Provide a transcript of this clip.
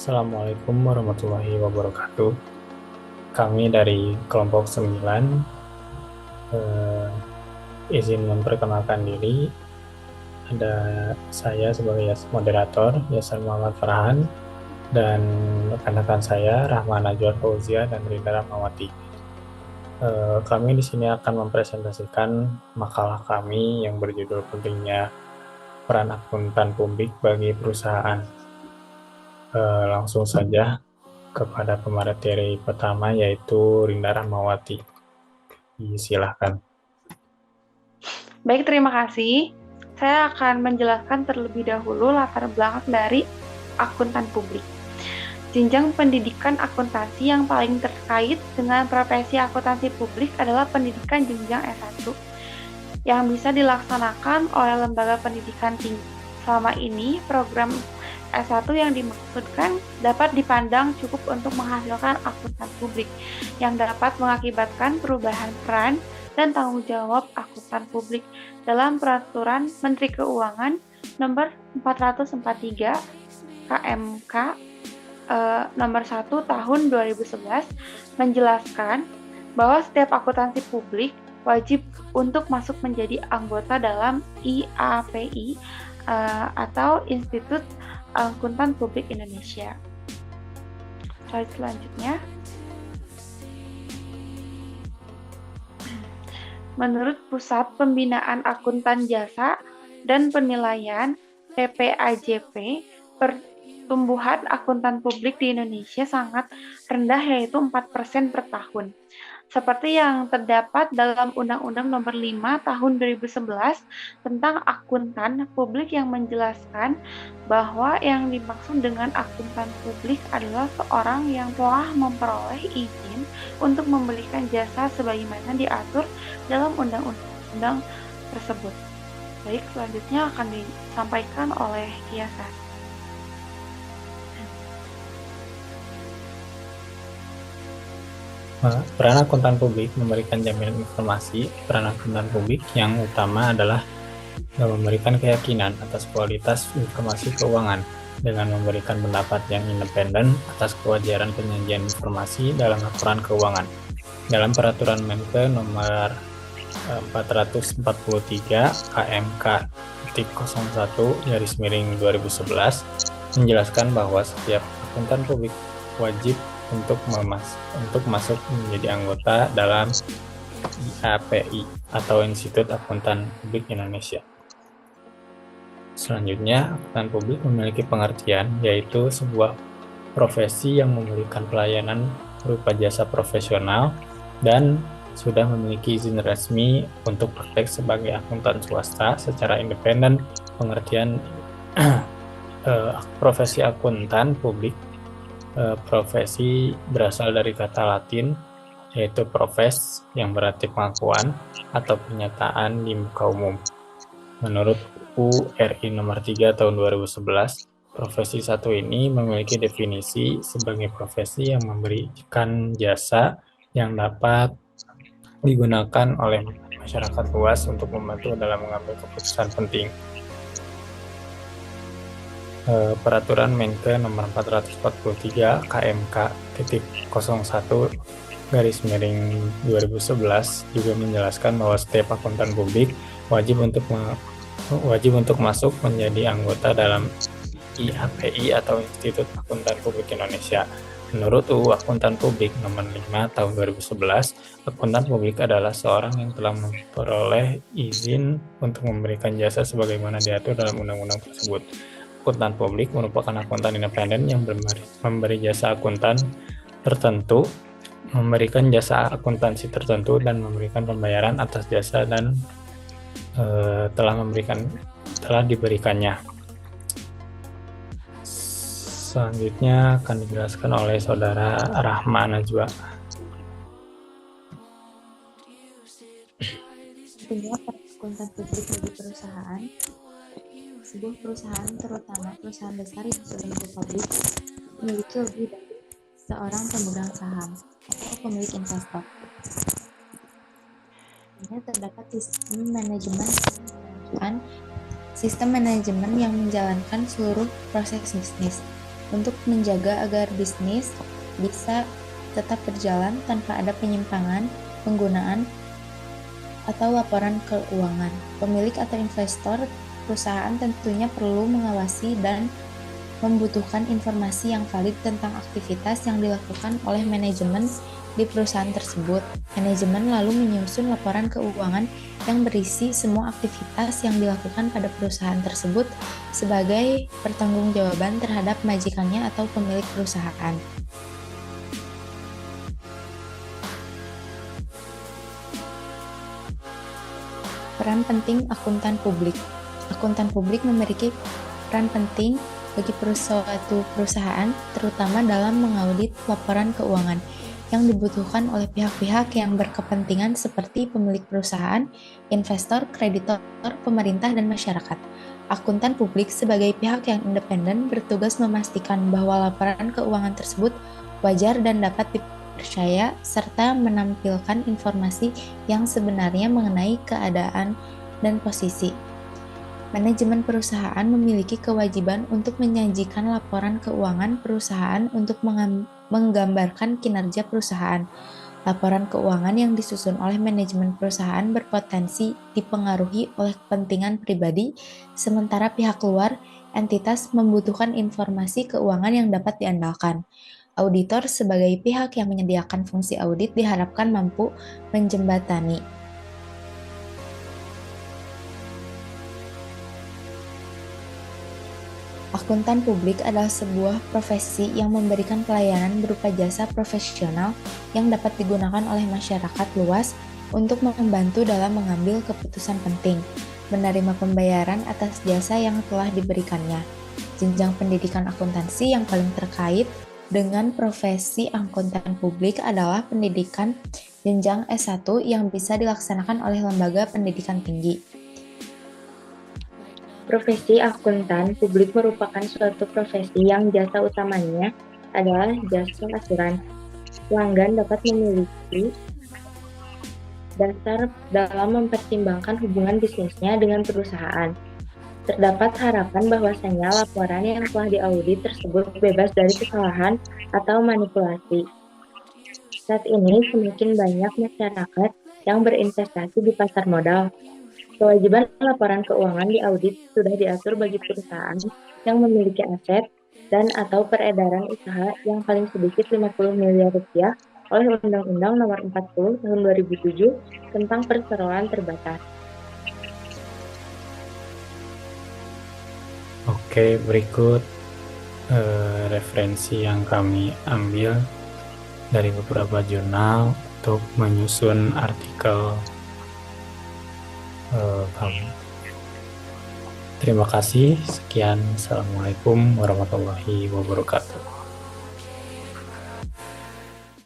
Assalamualaikum warahmatullahi wabarakatuh. Kami dari kelompok 9 izin memperkenalkan diri. Ada saya sebagai moderator, Yasan Muhammad Farhan, dan rekan-rekan saya, Rahma Najwa Fauzia dan Rida Rahmawati. Kami di sini akan mempresentasikan makalah kami yang berjudul pentingnya peran akuntan publik bagi perusahaan. Langsung saja kepada pemateri pertama, yaitu Rinda Rahmawati. Silahkan. Baik, terima kasih. Saya akan menjelaskan terlebih dahulu latar belakang dari akuntan publik. Jenjang pendidikan akuntansi yang paling terkait dengan profesi akuntansi publik adalah pendidikan jenjang S1 yang bisa dilaksanakan oleh lembaga pendidikan tinggi. Selama ini, program S1 yang dimaksudkan dapat dipandang cukup untuk menghasilkan akuntan publik yang dapat mengakibatkan perubahan peran dan tanggung jawab akuntan publik dalam Peraturan Menteri Keuangan Nomor 443 KMK Nomor 1 Tahun 2011 menjelaskan bahwa setiap akuntansi publik wajib untuk masuk menjadi anggota dalam IAPI atau Institut Akuntan Publik Indonesia. Slide selanjutnya. Menurut Pusat Pembinaan Akuntan Jasa dan Penilaian PPAJP, pertumbuhan akuntan publik di Indonesia sangat rendah, yaitu 4% per tahun. Seperti yang terdapat dalam Undang-Undang Nomor 5 Tahun 2011 tentang akuntan publik yang menjelaskan bahwa yang dimaksud dengan akuntan publik adalah seorang yang telah memperoleh izin untuk memberikan jasa sebagaimana diatur dalam undang-undang tersebut. Baik, selanjutnya akan disampaikan oleh Yasan. Peran akuntan publik memberikan jaminan informasi. Peran akuntan publik yang utama adalah memberikan keyakinan atas kualitas informasi keuangan dengan memberikan pendapat yang independen atas kewajaran penyajian informasi dalam laporan keuangan. Dalam Peraturan Menkeu Nomor 443 KMK 01/2011 menjelaskan bahwa setiap akuntan publik wajib untuk masuk menjadi anggota dalam IAPI atau Institut Akuntan Publik Indonesia. Selanjutnya, akuntan publik memiliki pengertian, yaitu sebuah profesi yang memberikan pelayanan berupa jasa profesional dan sudah memiliki izin resmi untuk praktek sebagai akuntan swasta secara independen. Pengertian profesi akuntan publik, profesi berasal dari kata Latin, yaitu profes, yang berarti pengakuan atau pernyataan di muka umum. Menurut URI Nomor 3 Tahun 2011, profesi satu ini memiliki definisi sebagai profesi yang memberikan jasa yang dapat digunakan oleh masyarakat luas untuk membantu dalam mengambil keputusan penting. Peraturan Menkeu Nomor 443 KMK 01/2011 juga menjelaskan bahwa setiap akuntan publik wajib untuk masuk menjadi anggota dalam IAPI atau Institut Akuntan Publik Indonesia. Menurut UU Akuntan Publik Nomor 5 Tahun 2011, akuntan publik adalah seorang yang telah memperoleh izin untuk memberikan jasa sebagaimana diatur dalam undang-undang tersebut. Akuntan publik merupakan akuntan independen yang memberi jasa akuntan tertentu, memberikan jasa akuntansi tertentu, dan memberikan pembayaran atas jasa dan telah diberikannya. Selanjutnya akan dijelaskan oleh Saudara Rahma Najwa. Pentingnya akuntan publik bagi perusahaan. Sebuah perusahaan, terutama perusahaan besar yang sudah go publik, memiliki lebih dari seorang pemegang saham atau pemilik investor. Ini terdapat sistem manajemen yang menjalankan seluruh proses bisnis. untuk menjaga agar bisnis bisa tetap berjalan tanpa ada penyimpangan, penggunaan, atau laporan keuangan. Pemilik atau investor perusahaan tentunya perlu mengawasi dan membutuhkan informasi yang valid tentang aktivitas yang dilakukan oleh manajemen di perusahaan tersebut. Manajemen lalu menyusun laporan keuangan yang berisi semua aktivitas yang dilakukan pada perusahaan tersebut sebagai pertanggungjawaban terhadap majikannya atau pemilik perusahaan. Peran penting akuntan publik. Akuntan publik memiliki peran penting bagi suatu perusahaan, terutama dalam mengaudit laporan keuangan yang dibutuhkan oleh pihak-pihak yang berkepentingan seperti pemilik perusahaan, investor, kreditor, pemerintah, dan masyarakat. Akuntan publik sebagai pihak yang independen bertugas memastikan bahwa laporan keuangan tersebut wajar dan dapat dipercaya, serta menampilkan informasi yang sebenarnya mengenai keadaan dan posisi. Manajemen perusahaan memiliki kewajiban untuk menyajikan laporan keuangan perusahaan untuk menggambarkan kinerja perusahaan. Laporan keuangan yang disusun oleh manajemen perusahaan berpotensi dipengaruhi oleh kepentingan pribadi, sementara pihak luar, entitas membutuhkan informasi keuangan yang dapat diandalkan. Auditor sebagai pihak yang menyediakan fungsi audit diharapkan mampu menjembatani. Akuntan publik adalah sebuah profesi yang memberikan pelayanan berupa jasa profesional yang dapat digunakan oleh masyarakat luas untuk membantu dalam mengambil keputusan penting, menerima pembayaran atas jasa yang telah diberikannya. Jenjang pendidikan akuntansi yang paling terkait dengan profesi akuntan publik adalah pendidikan jenjang S1 yang bisa dilaksanakan oleh lembaga pendidikan tinggi. Profesi akuntan publik merupakan suatu profesi yang jasa utamanya adalah jasa asuransi. Pelanggan dapat memiliki dasar dalam mempertimbangkan hubungan bisnisnya dengan perusahaan. Terdapat harapan bahwasanya laporan yang telah diaudit tersebut bebas dari kesalahan atau manipulasi. Saat ini semakin banyak masyarakat yang berinvestasi di pasar modal. Kewajiban laporan keuangan di audit sudah diatur bagi perusahaan yang memiliki aset dan atau peredaran usaha yang paling sedikit 50 miliar rupiah oleh Undang-Undang Nomor 40 Tahun 2007 tentang perseroan terbatas. Oke, berikut referensi yang kami ambil dari beberapa jurnal untuk menyusun artikel kami. Terima kasih. Sekian. Assalamualaikum warahmatullahi wabarakatuh.